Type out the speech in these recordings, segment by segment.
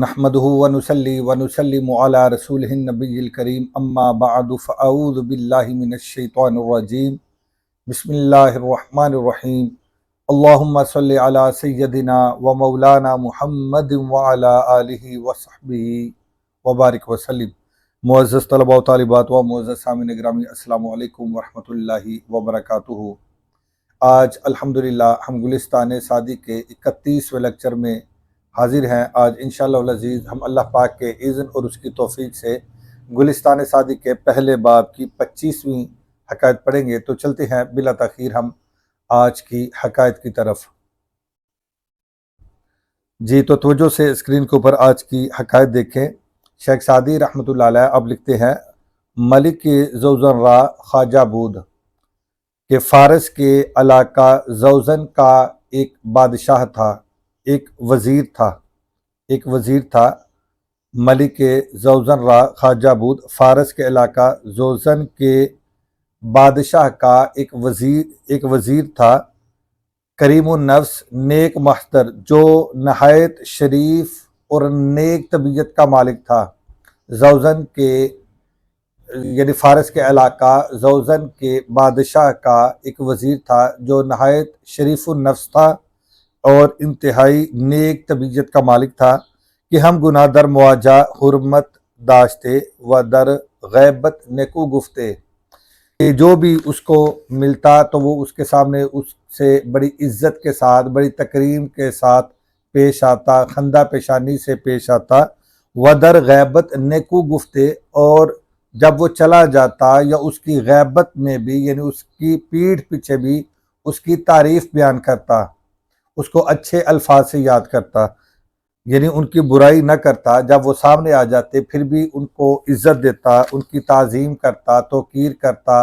نحمده ونصلي ونسلم على رسوله النبي الكريم اما بعد فاعوذ بالله من الشيطان الرجيم بسم الله الرحمن الرحيم اللهم صل على سيدنا ومولانا محمد وعلى آله وصحبه وبارک وسلم۔ معزز طلباء و طالبات و معزز سامعین گرامی، السلام علیکم ورحمۃ اللہ وبرکاتہ۔ آج الحمدللہ ہم گلستان سعدی کے 31ویں لیکچر میں حاضر ہیں۔ آج انشاءاللہ العزیز ہم اللہ پاک کے اذن اور اس کی توفیق سے گلستان سعدی کے پہلے باب کی 25ویں حکایت پڑھیں گے۔ تو چلتے ہیں بلا تاخیر ہم آج کی حکایت کی طرف۔ جی تو توجہ سے اسکرین کے اوپر آج کی حکایت دیکھیں۔ شیخ سعدی رحمۃ اللہ علیہ اب لکھتے ہیں، ملک زوزن را خواجہ بود کہ فارس کے علاقہ زوزن کا ایک بادشاہ تھا، ایک وزیر تھا۔ ملک زوزن را خواجہ بود، فارس کے علاقہ زوزن کے بادشاہ کا ایک وزیر تھا، کریم النفس، نیک محضر، جو نہایت شریف اور نیک طبیعت کا مالک تھا۔ زوزن کے یعنی فارس کے علاقہ زوزن کے بادشاہ کا ایک وزیر تھا جو نہایت شریف النفس تھا اور انتہائی نیک طبیعت کا مالک تھا، کہ ہم گناہ در مواجہ حرمت داشتے و در غیبت نیکو گفتے، کہ جو بھی اس کو ملتا تو وہ اس کے سامنے اس سے بڑی عزت کے ساتھ، بڑی تکریم کے ساتھ پیش آتا، خندہ پیشانی سے پیش آتا، و در غیبت نیکو گفتے، اور جب وہ چلا جاتا یا اس کی غیبت میں بھی یعنی اس کی پیٹھ پیچھے بھی اس کی تعریف بیان کرتا، اس کو اچھے الفاظ سے یاد کرتا، یعنی ان کی برائی نہ کرتا۔ جب وہ سامنے آ جاتے پھر بھی ان کو عزت دیتا، ان کی تعظیم کرتا، توقیر کرتا،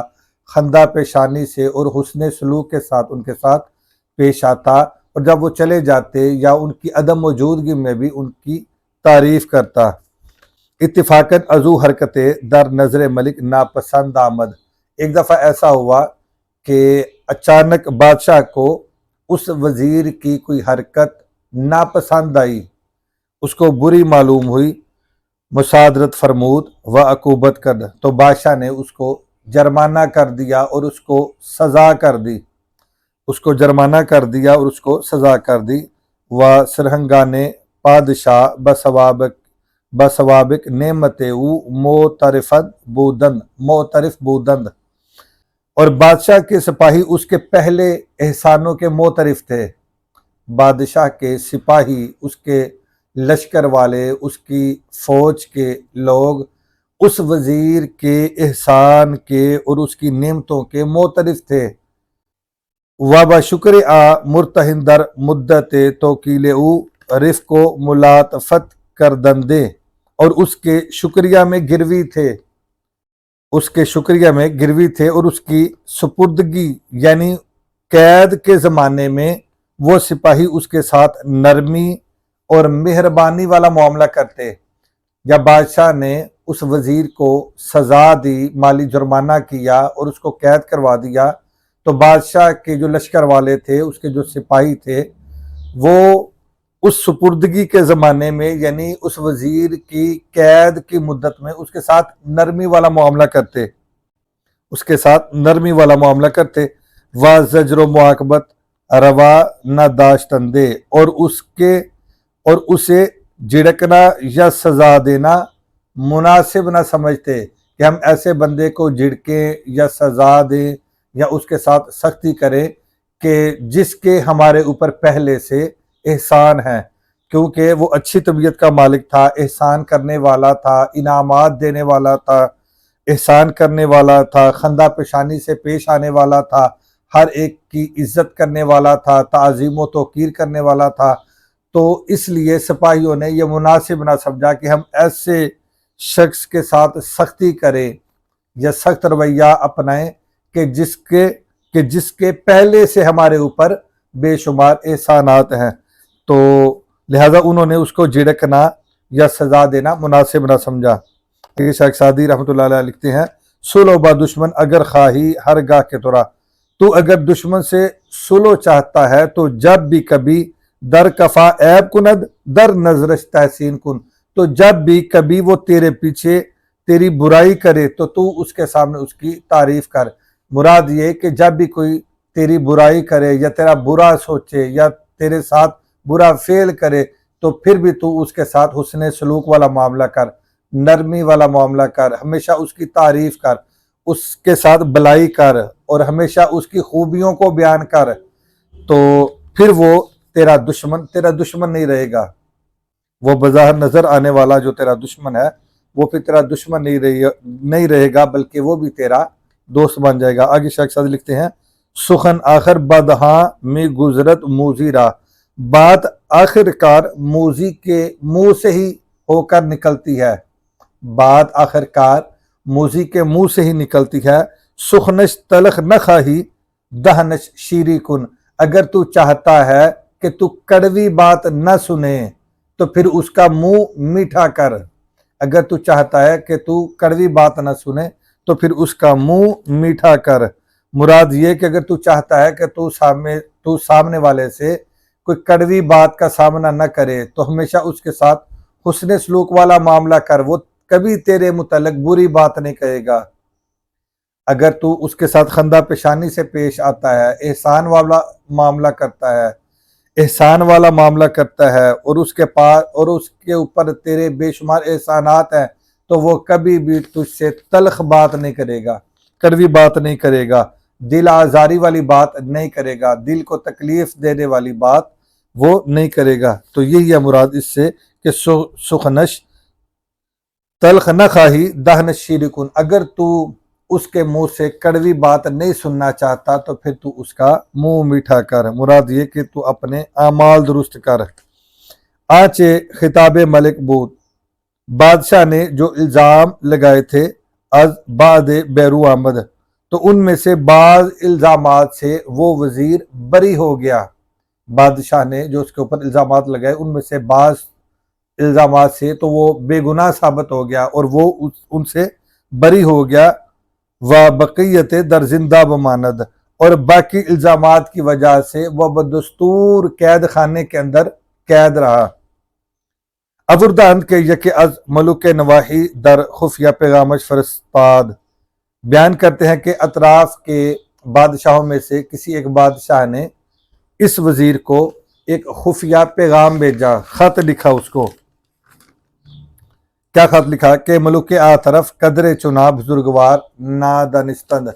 خندہ پیشانی سے اور حسن سلوک کے ساتھ ان کے ساتھ پیش آتا، اور جب وہ چلے جاتے یا ان کی عدم موجودگی میں بھی ان کی تعریف کرتا۔ اتفاقاً ازو حرکت در نظر ملک ناپسند آمد، ایک دفعہ ایسا ہوا کہ اچانک بادشاہ کو اس وزیر کی کوئی حرکت ناپسند آئی، اس کو بری معلوم ہوئی، مصادرت فرمود و عقوبت کر، تو بادشاہ نے اس کو جرمانہ کر دیا اور اس کو سزا کر دی، و سرہنگانے بادشاہ بسوابق نعمت او معترف بودند، اور بادشاہ کے سپاہی اس کے پہلے احسانوں کے معترف تھے۔ بادشاہ کے سپاہی، اس کے لشکر والے، اس کی فوج کے لوگ اس وزیر کے احسان کے اور اس کی نعمتوں کے معترف تھے۔ وابا شکر مرتہن در مدت توکیل او رفق و ملاطفت کردندے، اور اس کے شکریہ میں گروی تھے، اور اس کی سپردگی یعنی قید کے زمانے میں وہ سپاہی اس کے ساتھ نرمی اور مہربانی والا معاملہ کرتے۔ جب بادشاہ نے اس وزیر کو سزا دی، مالی جرمانہ کیا اور اس کو قید کروا دیا، تو بادشاہ کے جو لشکر والے تھے، اس کے جو سپاہی تھے، وہ اس سپردگی کے زمانے میں یعنی اس وزیر کی قید کی مدت میں اس کے ساتھ نرمی والا معاملہ کرتے، و زجر و معاقبت روا نہ داشتندے، اور اسے جھڑکنا یا سزا دینا مناسب نہ سمجھتے، کہ ہم ایسے بندے کو جھڑکیں یا سزا دیں یا اس کے ساتھ سختی کریں کہ جس کے ہمارے اوپر پہلے سے احسان ہے، کیونکہ وہ اچھی طبیعت کا مالک تھا، احسان کرنے والا تھا، انعامات دینے والا تھا، احسان کرنے والا تھا، خندہ پیشانی سے پیش آنے والا تھا، ہر ایک کی عزت کرنے والا تھا، تعظیم و توقیر کرنے والا تھا۔ تو اس لیے سپاہیوں نے یہ مناسب نہ سمجھا کہ ہم ایسے شخص کے ساتھ سختی کریں یا سخت رویہ اپنائیں کہ جس کے پہلے سے ہمارے اوپر بے شمار احسانات ہیں، تو لہذا انہوں نے اس کو جھڑکنا یا سزا دینا مناسب نہ سمجھا۔ شیخ سعدی رحمۃ اللہ علیہ لکھتے ہیں، سلو با دشمن اگر خواہی ہر گاہ کے تورا، تو اگر دشمن سے سلو چاہتا ہے تو جب بھی کبھی در کفا عیب کند در نظرش تحسین کن. تو جب بھی کبھی وہ تیرے پیچھے تیری برائی کرے تو تو اس کے سامنے اس کی تعریف کر. مراد یہ کہ جب بھی کوئی تیری برائی کرے یا تیرا برا سوچے یا تیرے ساتھ برا فعل کرے تو پھر بھی تو اس کے ساتھ حسن سلوک والا معاملہ کر، نرمی والا معاملہ کر، ہمیشہ اس کی تعریف کر، اس کے ساتھ بلائی کر اور ہمیشہ اس کی خوبیوں کو بیان کر. تو پھر وہ تیرا دشمن نہیں رہے گا. وہ بظاہر نظر آنے والا جو تیرا دشمن ہے وہ پھر تیرا دشمن نہیں رہے گا بلکہ وہ بھی تیرا دوست بن جائے گا. آگے شیخ صاحب لکھتے ہیں سخن آخر بدہاں میں گزرت موزی را. بات آخر کار موزی کے منہ سے ہی ہو کر نکلتی ہے. بات آخر کار موزی کے منہ سے ہی نکلتی ہے. سخنش تلخ نہ خواہی دہنش شیری کن. اگر تو چاہتا ہے کہ تو کڑوی بات نہ سنے تو پھر اس کا منہ میٹھا کر. اگر تو چاہتا ہے کہ تو کڑوی بات نہ سنے تو پھر اس کا منہ میٹھا کر. مراد یہ کہ اگر تو چاہتا ہے کہ تو سامنے والے سے کوئی کڑوی بات کا سامنا نہ کرے تو ہمیشہ اس کے ساتھ حسن سلوک والا معاملہ کر. وہ کبھی تیرے متعلق بری بات نہیں کہے گا. اگر تو اس کے ساتھ خندہ پیشانی سے پیش آتا ہے، احسان والا معاملہ کرتا ہے اور اس کے اوپر تیرے بے شمار احسانات ہیں تو وہ کبھی بھی تجھ سے تلخ بات نہیں کرے گا، کڑوی بات نہیں کرے گا، دل آزاری والی بات نہیں کرے گا، دل کو تکلیف دینے والی بات وہ نہیں کرے گا. تو یہی ہے مراد اس سے کہ سخنش تلخ نہ خواہی دہنش شیری کن. اگر تو اس کے منہ سے کڑوی بات نہیں سننا چاہتا تو پھر تو اس کا منہ میٹھا کر. مراد یہ کہ تو اپنے اعمال درست کر. آنچے خطاب ملک بود. بادشاہ نے جو الزام لگائے تھے از بعد بیرو آمد تو ان میں سے بعض الزامات سے وہ وزیر بری ہو گیا. بادشاہ نے جو اس کے اوپر الزامات لگائے ان میں سے بعض الزامات سے تو وہ بے گناہ ثابت ہو گیا اور وہ ان سے بری ہو گیا. وبقیت در زندہ بماند. اور باقی الزامات کی وجہ سے وہ بدستور قید خانے کے اندر قید رہا. افرداند کے یک از ملک نواحی در خفیہ پیغامش فرستاد. بیان کرتے ہیں کہ اطراف کے بادشاہوں میں سے کسی ایک بادشاہ نے اس وزیر کو ایک خفیہ پیغام بھیجا، خط لکھا. اس کو کیا خط لکھا کہ ملک آ طرف قدر چنا بزرگوار نادانستند.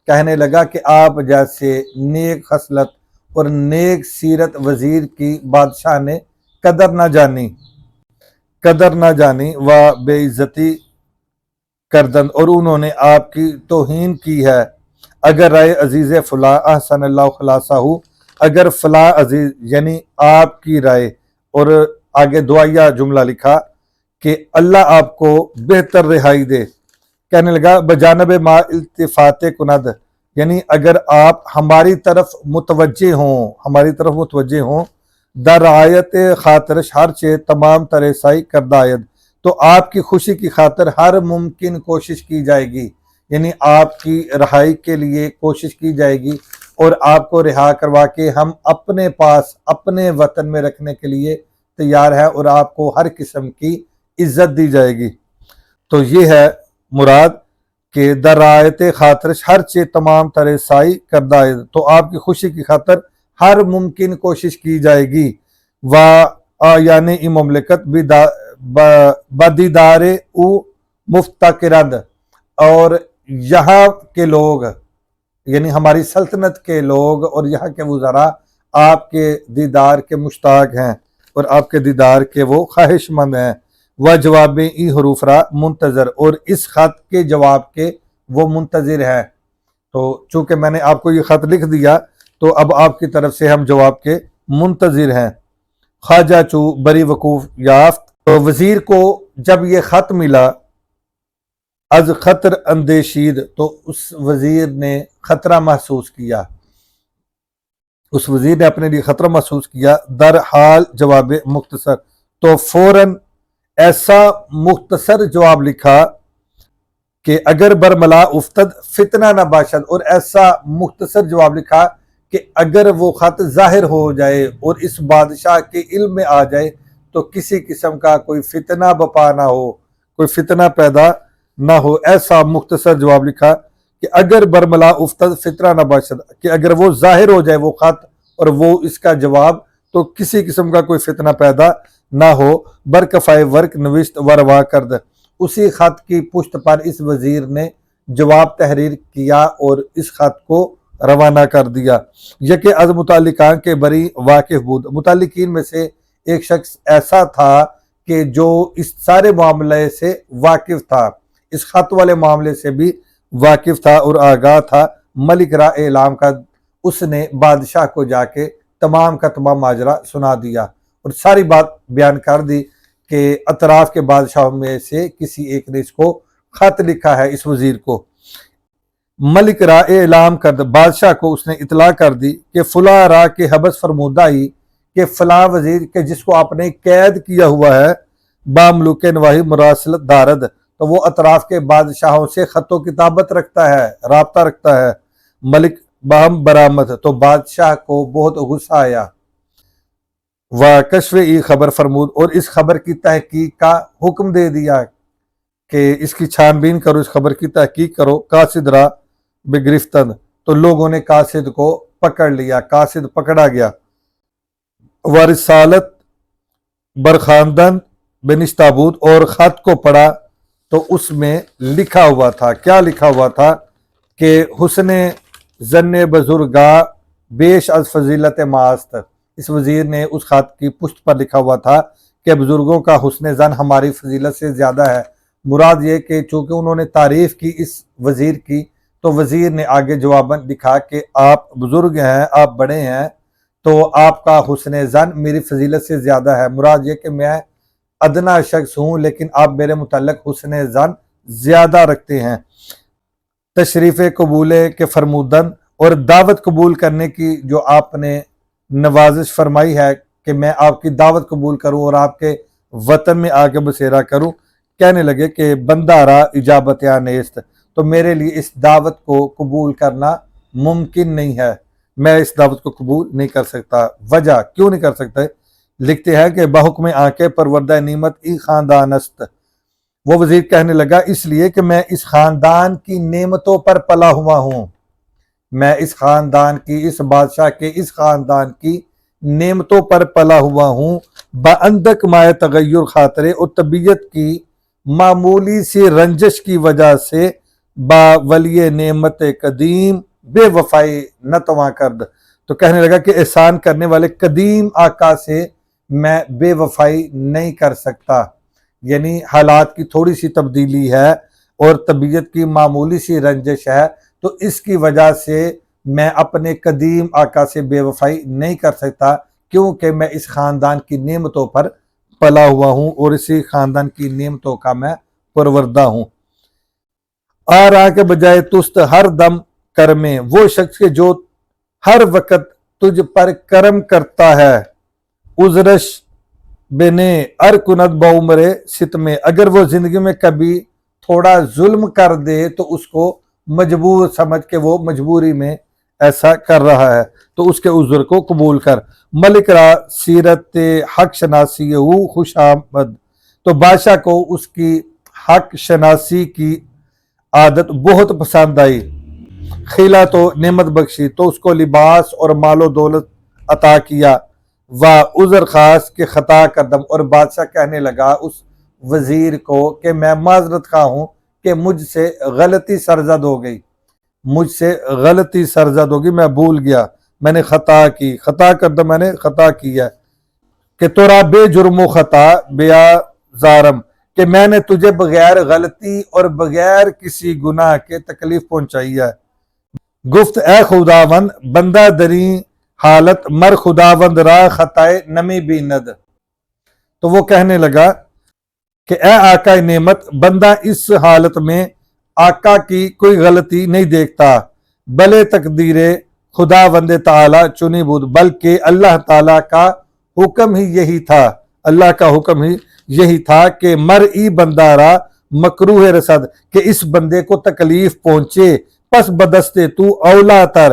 کہنے لگا کہ آپ جیسے نیک خصلت اور نیک سیرت وزیر کی بادشاہ نے قدر نہ جانی و بے عزتی کردند اور انہوں نے آپ کی توہین کی ہے. اگر رائے عزیز فلاں احسن اللہ خلاصہ، اگر فلاں عزیز یعنی آپ کی رائے، اور آگے دعائیہ جملہ لکھا کہ اللہ آپ کو بہتر رہائی دے. کہنے لگا بجانب ما التفات کند، یعنی اگر آپ ہماری طرف متوجہ ہوں در رعایت خاطرش ہر چے تمام ترسائی کردائد، تو آپ کی خوشی کی خاطر ہر ممکن کوشش کی جائے گی. یعنی آپ کی رہائی کے لیے کوشش کی جائے گی اور آپ کو رہا کروا کے ہم اپنے پاس اپنے وطن میں رکھنے کے لیے تیار ہے اور آپ کو ہر قسم کی عزت دی جائے گی. تو یہ ہے مراد کہ در رعایت خاطرش ہر چیز تمام طرح سائی کردہ، تو آپ کی خوشی کی خاطر ہر ممکن کوشش کی جائے گی. و یعنی ای مملکت بدیدار او مفتقرند، اور یہاں کے لوگ یعنی ہماری سلطنت کے لوگ اور یہاں کے وزراء آپ کے دیدار کے مشتاق ہیں اور آپ کے دیدار کے وہ خواہش مند ہیں. وہ جواب ای حروف را منتظر، اور اس خط کے جواب کے وہ منتظر ہیں. تو چونکہ میں نے آپ کو یہ خط لکھ دیا تو اب آپ کی طرف سے ہم جواب کے منتظر ہیں. خواجہ چو بری وقوف یافت، تو وزیر کو جب یہ خط ملا از خطر اندیشید، تو اس وزیر نے خطرہ محسوس کیا، اس وزیر نے اپنے لیے خطرہ محسوس کیا. در حال جواب مختصر، تو فوراً ایسا مختصر جواب لکھا کہ اگر برملا افتد فتنہ نہ باشد، اور ایسا مختصر جواب لکھا کہ اگر وہ خط ظاہر ہو جائے اور اس بادشاہ کے علم میں آ جائے تو کسی قسم کا کوئی فتنہ بپا نہ ہو، کوئی فتنہ پیدا نہ ہو۔ ایسا مختصر جواب لکھا کہ اگر برملا افتد فتنہ نہ باشد، کہ اگر وہ ظاہر ہو جائے وہ خط اور وہ اس کا جواب، تو کسی قسم کا کوئی فتنہ پیدا نہ ہو۔ برکفائے ورک نوشت و روا کرد، اسی خط کی پشت پر اس وزیر نے جواب تحریر کیا اور اس خط کو روانہ کر دیا۔ یکے از متعلقان کے بری واقف بود، متعلقین میں سے ایک شخص ایسا تھا کہ جو اس سارے معاملے سے واقف تھا، اس خط والے معاملے سے بھی واقف تھا اور آگاہ تھا۔ ملک را اعلام کا، اس نے بادشاہ کو جا کے تمام کا تمام ماجرا سنا دیا اور ساری بات بیان کر دی کہ اطراف کے بادشاہوں میں سے کسی ایک نے اس کو خط لکھا ہے اس وزیر کو۔ ملک را اعلام کر، بادشاہ کو اس نے اطلاع کر دی کہ فلاں را کے حبس فرمودہ ہی، کہ فلاں وزیر کہ جس کو آپ نے قید کیا ہوا ہے، باملوک نواحی مراسلت دارد، تو وہ اطراف کے بادشاہوں سے خط و کتابت رکھتا ہے، رابطہ رکھتا ہے۔ ملک بہم برآمد، تو بادشاہ کو بہت غصہ آیا۔ و کشف ای خبر فرمود، اور اس خبر کی تحقیق کا حکم دے دیا کہ اس کی چھان بین کرو، اس خبر کی تحقیق کرو۔ قاصد را بگرفتن، تو لوگوں نے قاصد کو پکڑ لیا، قاصد پکڑا گیا۔ و رسالت برخاندن بنشتابود، اور خط کو پڑھا تو اس میں لکھا ہوا تھا، کیا لکھا ہوا تھا کہ حسن ظن بزرگاہ بیش از فضیلت ماست، اس وزیر نے اس خط کی پشت پر لکھا ہوا تھا کہ بزرگوں کا حسن ظن ہماری فضیلت سے زیادہ ہے۔ مراد یہ کہ چونکہ انہوں نے تعریف کی اس وزیر کی، تو وزیر نے آگے جواباً لکھا کہ آپ بزرگ ہیں، آپ بڑے ہیں، تو آپ کا حسن ظن میری فضیلت سے زیادہ ہے۔ مراد یہ کہ میں ادنا شخص ہوں لیکن آپ میرے متعلق حسن ظن زیادہ رکھتے ہیں۔ تشریف قبول کے فرمودن، اور دعوت قبول کرنے کی جو آپ نے نوازش فرمائی ہے کہ میں آپ کی دعوت قبول کروں اور آپ کے وطن میں آ کے بسیرا کروں۔ کہنے لگے کہ بندہ را اجابت یا نیست، تو میرے لیے اس دعوت کو قبول کرنا ممکن نہیں ہے، میں اس دعوت کو قبول نہیں کر سکتا۔ وجہ کیوں نہیں کر سکتا؟ لکھتے ہیں کہ بحکم آنکھ پروردہ نعمت ای خاندان است، وہ وزیر کہنے لگا اس لیے کہ میں اس خاندان کی نعمتوں پر پلا ہوا ہوں، میں اس خاندان کی، اس بادشاہ کے اس خاندان کی نعمتوں پر پلا ہوا ہوں۔ باندک مائے تغیر خاطرے، اور طبیعت کی معمولی سی رنجش کی وجہ سے با ولی نعمت قدیم بے وفائی نتواں کرد، تو کہنے لگا کہ احسان کرنے والے قدیم آقا سے میں بے وفائی نہیں کر سکتا، یعنی حالات کی تھوڑی سی تبدیلی ہے اور طبیعت کی معمولی سی رنجش ہے، تو اس کی وجہ سے میں اپنے قدیم آقا سے بے وفائی نہیں کر سکتا، کیونکہ میں اس خاندان کی نعمتوں پر پلا ہوا ہوں اور اسی خاندان کی نعمتوں کا میں پروردہ ہوں۔ آ رہا کے بجائے تست ہر دم کرمیں، وہ شخص کے جو ہر وقت تجھ پر کرم کرتا ہے، عذرش بنے ار کند بعمر ستمے، اگر وہ زندگی میں کبھی تھوڑا ظلم کر دے تو اس کو مجبور سمجھ کے وہ مجبوری میں ایسا کر رہا ہے تو اس کے عذر کو قبول کر۔ ملک را سیرت حق شناسی ہو خوش آمد، تو بادشاہ کو اس کی حق شناسی کی عادت بہت پسند آئی۔ خیلا تو نعمت بخشی، تو اس کو لباس اور مال و دولت عطا کیا۔ و عذر خاص کے خطا قدم، اور بادشاہ کہنے لگا اس وزیر کو کہ میں معذرت خواہ ہوں کہ مجھ سے غلطی سرزد ہو گئی، مجھ سے غلطی سرزد ہوگی، میں بھول گیا، میں نے خطا کی، خطا قدم میں نے خطا کی ہے کہ تورا بے جرم و خطا بیا زارم، کہ میں نے تجھے بغیر غلطی اور بغیر کسی گناہ کے تکلیف پہنچائی ہے۔ گفت اے خداوند بندہ دری حالت مر خداوند را خطائے نمی بیند، تو وہ کہنے لگا کہ اے آقا نعمت، بندہ اس حالت میں آقا کی کوئی غلطی نہیں دیکھتا، بلے تقدیر خداوند تعالی چنی بود، بلکہ اللہ تعالیٰ کا حکم ہی یہی تھا، اللہ کا حکم ہی یہی تھا کہ مر ای بندہ را مکروہ رسد، کہ اس بندے کو تکلیف پہنچے، پس بدستے تو اولا تر،